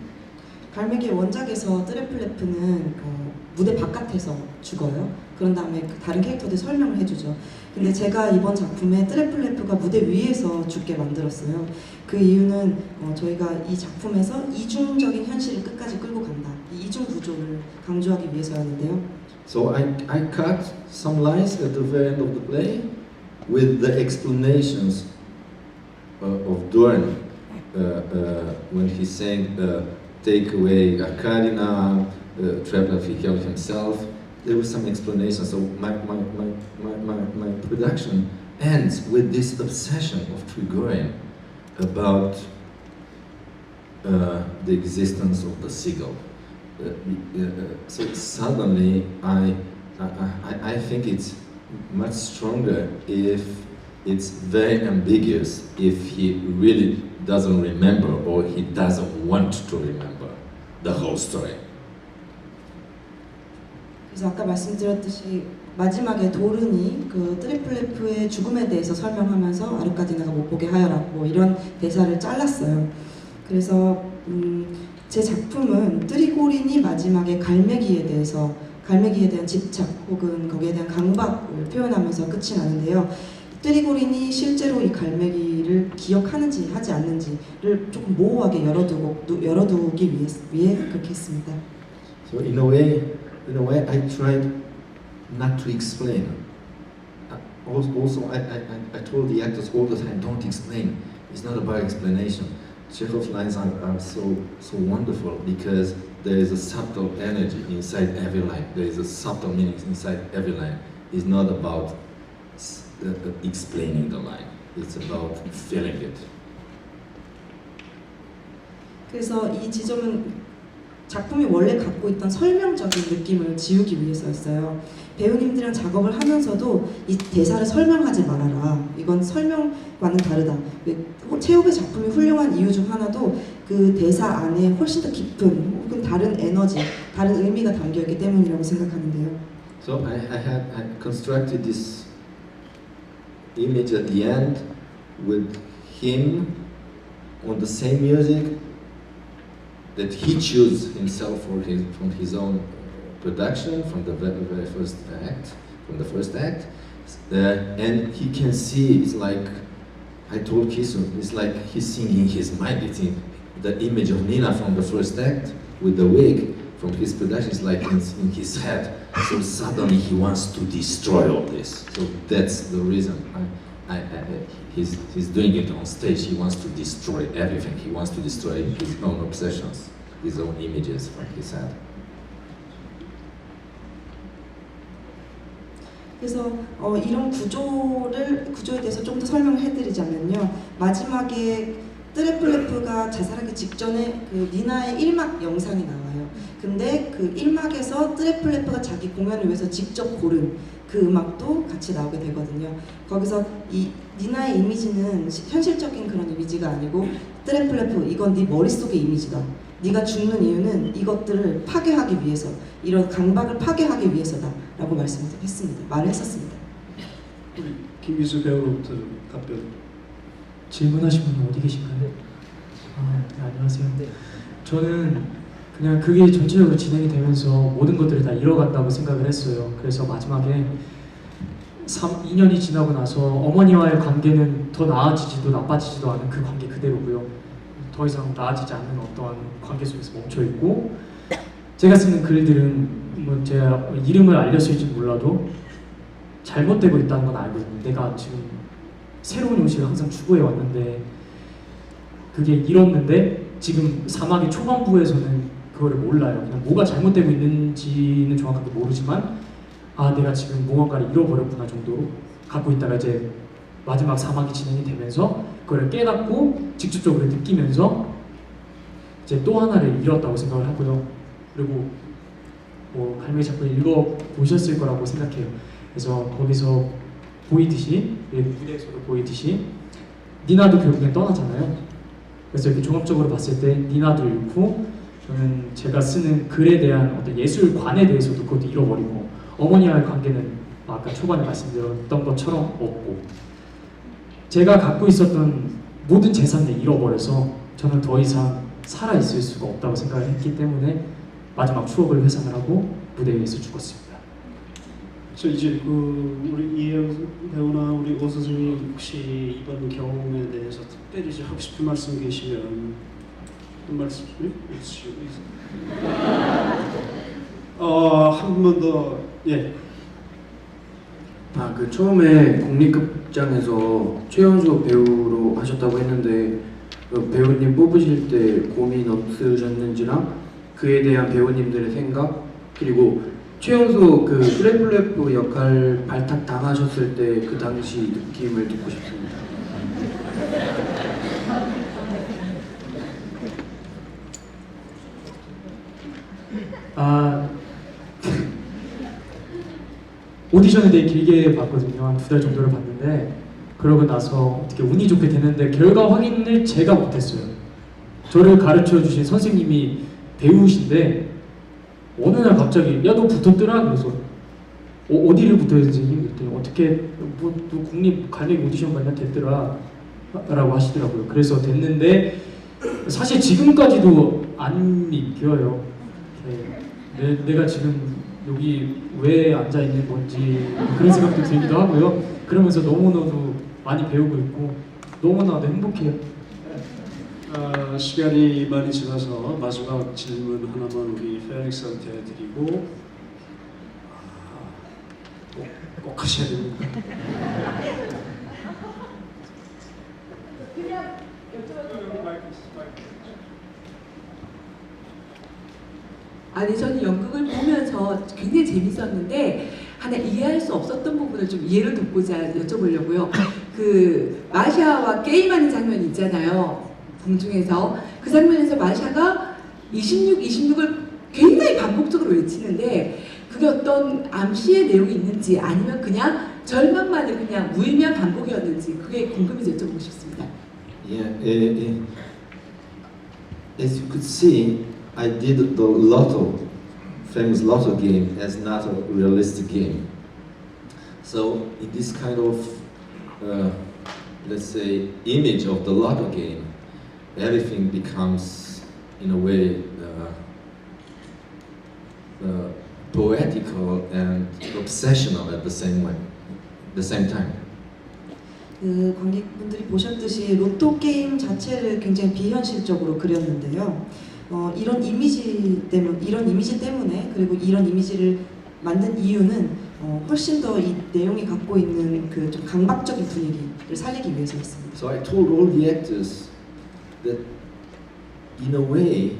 갈매기의 원작에서 트레플레프는 무대 바깥에서 죽어요. 그런 다음에 다른 캐릭터들 설명을 해주죠. 근데 제가 이번 작품에 트레플레프가 무대 위에서 죽게 만들었어요. 그 이유는 저희가 이 작품에서 이중적인 현실을 끝까지 끌고 간다. 이 이중 구조를 강조하기 위해서였는데요. So I cut some lines at the very end of the play with the explanations of Dorn when he's saying take away Arcadina, Treplev, he killed himself. There was some explanation. So my production ends with this obsession of Trigorin about the existence of the seagull. So suddenly, I think it's much stronger if it's very ambiguous, if he really doesn't remember or he doesn't want to remember the whole story. 그래서 아까 말씀드렸듯이 마지막에 도른이 그 트리플레프의 죽음에 대해서 설명하면서 아르카디나가 못 보게 하여라 뭐 이런 대사를 잘랐어요. 그래서 제 작품은 트리고린이 마지막에 갈매기에 대한 집착 혹은 거기에 대한 강박을 표현하면서 끝이 나는데요. 트리고린이 실제로 이 갈매기를 기억하는지 하지 않는지를 조금 모호하게 열어두기 위해 그렇게 했습니다. So in a way, I tried not to explain. Also, I told the actors all the time, don't explain. It's not about explanation. Chekhov's lines are so wonderful because there is a subtle energy inside every line. There is a subtle meaning inside every line. It's not about explaining the line. It's about feeling it. 그래서 이 지점은 작품이 원래 갖고 있던 설명적인 느낌을 지우기 위해서였어요. 배우님들이랑 작업을 하면서도 이 대사를 설명하지 말아라. 이건 설명과는 다르다. 최욱의 작품이 훌륭한 이유 중 하나도 그 대사 안에 훨씬 더 깊은 혹은 다른 에너지, 다른 의미가 담겨있기 때문이라고 생각하는데요. So I constructed this image at the end with him on the same music that he chose himself from his own production, from the very first act, and he can see. It's like I told Kisun, it's like he's singing his mind. It's in the image of Nina from the first act with the wig from his production. It's like in his head. So suddenly he wants to destroy all this. So that's the reason. He's doing it on stage. He wants to destroy everything. He wants to destroy his own obsessions, his own images from his head. 그래서 이런 구조에 대해서 좀 더 설명을 해드리자면요. 마지막에 트레플레프가 자살하기 직전에 그 니나의 1막 영상이 나와요. 근데 그 1막에서 트레플레프가 자기 공연을 위해서 직접 고른 그 음악도 같이 나오게 되거든요. 거기서 이 니나의 이미지는 현실적인 그런 이미지가 아니고 트레플레프 이건 네 머릿속의 이미지다. 네가 죽는 이유는 이것들을 파괴하기 위해서, 이런 강박을 파괴하기 위해서다 라고 말을 했었습니다. 우리 김기수 배우로부터 좀 답변. 질문하신 분은 어디 계신가요? 네, 안녕하세요. 저는 그냥 그게 전체적으로 진행이 되면서 모든 것들을 다 잃어간다고 생각을 했어요. 그래서 마지막에 2년이 지나고 나서 어머니와의 관계는 더 나아지지도 나빠지지도 않은 그 관계 그대로고요. 더 이상 나아지지 않는 어떠한 관계 속에서 멈춰있고, 제가 쓰는 글들은 뭐 제가 이름을 알렸을지 몰라도 잘못되고 있다는 건 알거든요. 내가 지금 새로운 용식을 항상 추구해 왔는데 그게 잃었는데 지금 사막의 초반부에서는 그거를 몰라요. 그냥 뭐가 잘못되고 있는지는 정확하게 모르지만 내가 지금 무언가를 잃어버렸구나 정도로 갖고 있다가 이제 마지막 사막이 진행이 되면서 그걸 깨닫고 직접적으로 느끼면서 이제 또 하나를 잃었다고 생각을 하고요. 그리고 뭐 갈매기 작품 읽어보셨을 거라고 생각해요. 그래서 거기서 보이듯이, 무대에서도 보이듯이 니나도 결국엔 떠나잖아요. 그래서 이렇게 종합적으로 봤을 때 니나도 잃고, 저는 제가 쓰는 글에 대한 어떤 예술관에 대해서도 그것도 잃어버리고, 어머니와의 관계는 아까 초반에 말씀드렸던 것처럼 없고, 제가 갖고 있었던 모든 재산을 잃어버려서 저는 더 이상 살아있을 수가 없다고 생각을 했기 때문에 마지막 추억을 회상을 하고 무대 위에서 죽었습니다. 저 이제 우리 이혜영 배우나 우리 오 선생님 혹시 이번 경험에 대해서 특별히 이제 하고 싶은 말씀 계시면 한 말씀 해주시죠. 한 번만 더 예. 그 처음에 국립극장에서 최연소 배우로 하셨다고 했는데 그 배우님 뽑으실 때 고민 없으셨는지랑 그에 대한 배우님들의 생각, 그리고 최연소 그 트래플래프 역할 발탁 당하셨을 때 그 당시 느낌을 듣고 싶습니다. 오디션을 되게 길게 봤거든요. 한 2달 정도를 봤는데, 그러고 나서 어떻게 운이 좋게 됐는데 결과 확인을 제가 못했어요. 저를 가르쳐 주신 선생님이 배우신데 어느 날 갑자기 야 너 붙었더라? 그래서 어디를 붙어야 되지? 그랬더니 어떻게 뭐 국립 갈매기 오디션 봤냐 됐더라 라고 하시더라고요. 그래서 됐는데 사실 지금까지도 안 믿겨요. 내가 지금 여기 왜 앉아 있는 건지 그런 생각도 들기도 하고요. 그러면서 너무너무 많이 배우고 있고 너무나도 행복해요. 시간이 많이 지나서 마지막 질문 하나만 우리 페닉스한테 드리고 꼭 하셔야 됩니다. 아니 저는 연극을 보면서 굉장히 재밌었는데 하나 이해할 수 없었던 부분을 좀 이해를 돕고자 여쭤보려고요. 그 마샤와 게임하는 장면 있잖아요. 공중에서 그 장면에서 마샤가 26을 굉장히 반복적으로 외치는데 그게 어떤 암시의 내용이 있는지 아니면 그냥 절망만을 그냥 무의미한 반복이었는지 그게 궁금해서 여쭤보고 싶습니다. Yeah, as you could see, I did the Lotto, famous Lotto game, as not a realistic game. So in this kind of, let's say, image of the Lotto game, everything becomes, in a way, poetical and obsessional at the same time. 그 관객분들이 보셨듯이 로또 게임 자체를 굉장히 비현실적으로 그렸는데요. 이런 이미지 때문에 그리고 이런 이미지를 만든 이유는 훨씬 더 이 내용이 갖고 있는 그 좀 강박적인 분위기를 살리기 위해서였습니다. So I told all the actors that, in a way,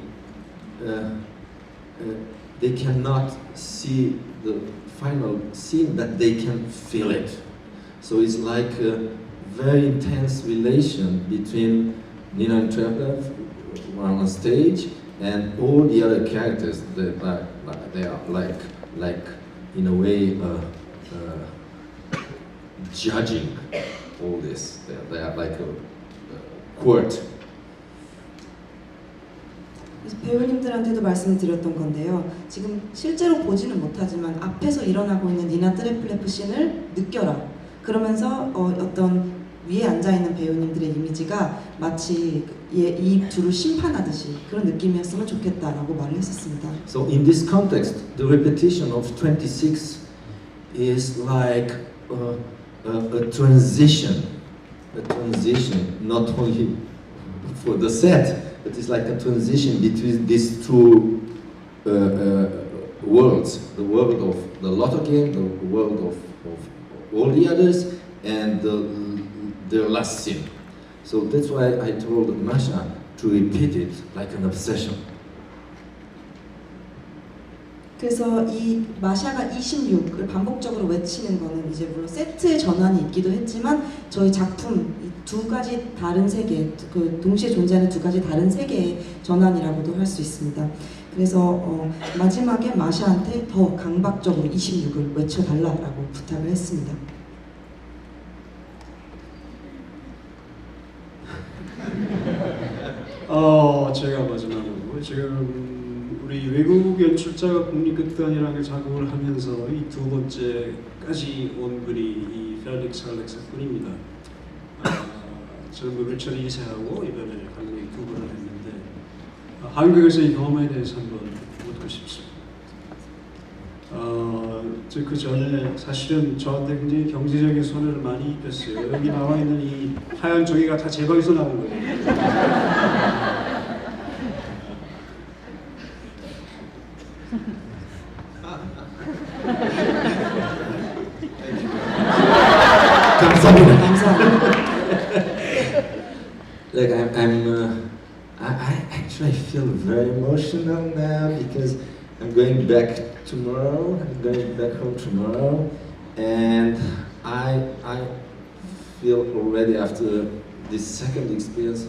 they cannot see the final scene, but they can feel it. So it's like a very intense relation between Nina and Trevor on stage and all the other characters. They are like in a way judging all this. They are like a court. 그래서 배우님들한테도 말씀을 드렸던 건데요. 지금 실제로 보지는 못하지만 앞에서 일어나고 있는 니나 트레플레프 씬을 느껴라. 그러면서 어떤 위에 앉아있는 배우님들의 이미지가 마치 이 둘을 심판하듯이 그런 느낌이었으면 좋겠다라고 말을 했었습니다. So in this context, the repetition of 26 is like a transition, not only for the set, but it's like a transition between these two worlds, the world of the Lotto game, the world of all the others, and the last scene. So that's why I told Masha to repeat it like an obsession. 그래서 이 마샤가 26을 반복적으로 외치는 거는 이제 물론 세트의 전환이 있기도 했지만 저희 작품 이 두 가지 다른 세계, 그 동시에 존재하는 두 가지 다른 세계의 전환이라고도 할 수 있습니다. 그래서 마지막에 마샤한테 더 강박적으로 26을 외쳐달라고 부탁을 했습니다. 제가 마지막으로 지금 우리 외국 연출자가 국립극단이라는 작업을 하면서 이 두 번째까지 온 분이 이 펠릭스 알렉스 군입니다. 저는 며칠 전에 이사하고 이번에 감독이 두 번을 했는데 한국에서 이 경험에 대해서 한번 묻고 싶습니다. 그 전에 사실은 저한테 굉장히 경제적인 손해를 많이 입혔어요. 여기 나와 있는 이 하얀 종이가 다 제 방에서 나온 거예요. 감사합니다. Like I actually feel very emotional now because I'm going back tomorrow. I'm going back home tomorrow, and I feel already after this second experience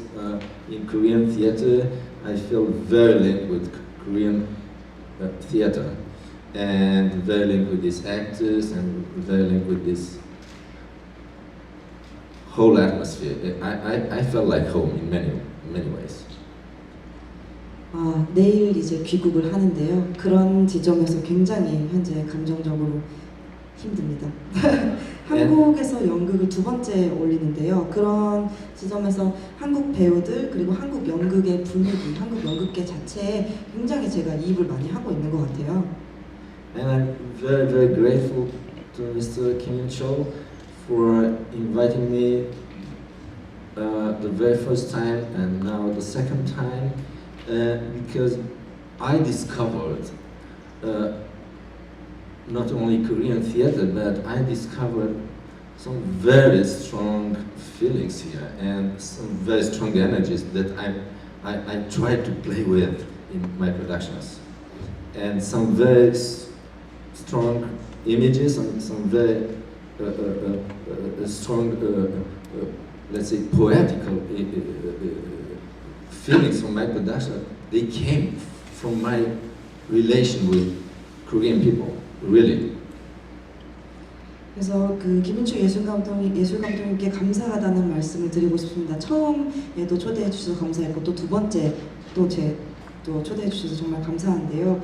in Korean theater, I feel very linked with Korean theater, and very linked with these actors, and very linked with this whole atmosphere. I felt like home in many ways. 내일 이제 귀국을 하는데요. 그런 지점에서 굉장히 현재 감정적으로 힘듭니다. 한국에서 연극을 두 번째 올리는데요. 그런 지점에서 한국 배우들 그리고 한국 연극의 분위기, 한국 연극계 자체에 굉장히 제가 이입을 많이 하고 있는 것 같아요. And I'm very, very grateful to Mr. Kim Chol for inviting me the very first time and now the second time because I discovered not only Korean theater, but I discovered some very strong feelings here and some very strong energies that I try to play with in my productions, and some very strong images and some very strong, let's say, poetical feelings from my production. They came from my relation with Korean people, really. 그래서 그 김인철 예술감독님께 감사하다는 말씀을 드리고 싶습니다. 처음에도 초대해 주셔서 감사했고 또 두 번째 또 초대해 주셔서 정말 감사한데요.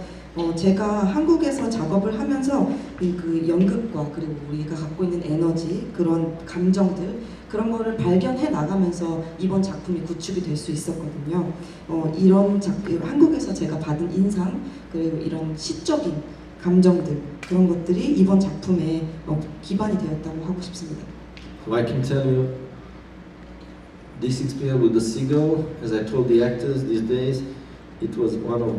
제가 한국에서 작업을 하면서 그 연극과 그리고 우리가 갖고 있는 에너지, 그런 감정들, 그런 거를 발견해 나가면서 이번 작품이 구축이 될 수 있었거든요. 한국에서 제가 받은 인상, 그리고 이런 시적인 감정들, 그런 것들이 이번 작품의 기반이 되었다고 하고 싶습니다. So I can tell you, this experience with the seagull, as I told the actors these days, it was one of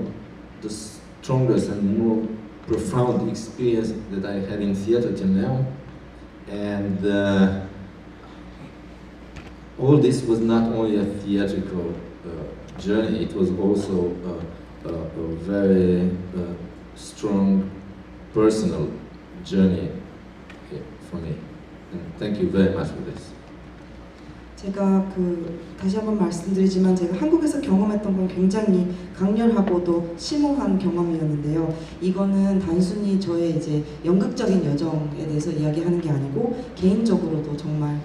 the strongest and more profound experience that I had in theater till now. And all this was not only a theatrical journey, it was also a very strong personal journey for me. And thank you very much for this. 제가 다시 한번 말씀드리지만 제가 한국에서 경험했던 건 굉장히 강렬하고도 심오한 경험이었는데요. 이거는 단순히 저의 이제 연극적인 여정에 대해서 이야기하는 게 아니고 개인적으로도 정말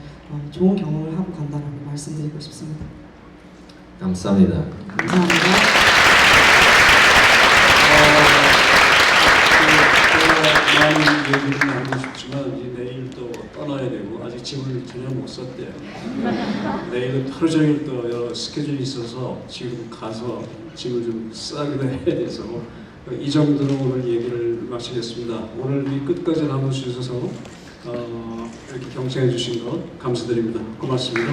좋은 경험을 하고 간다라고 말씀드리고 싶습니다. 감사합니다. 감사합니다. 많은 얘기를 나누고 싶지만 이제 내일 또 떠나야 되고 아직 짐을 전혀 못 썼대요. 내일은 하루 종일 또 여러 스케줄이 있어서 지금 가서 짐을 좀 싸기도 해야 돼서 이 정도로 오늘 얘기를 마치겠습니다. 오늘 이 끝까지 남아주셔서 이렇게 경청해 주신 것 감사드립니다. 고맙습니다.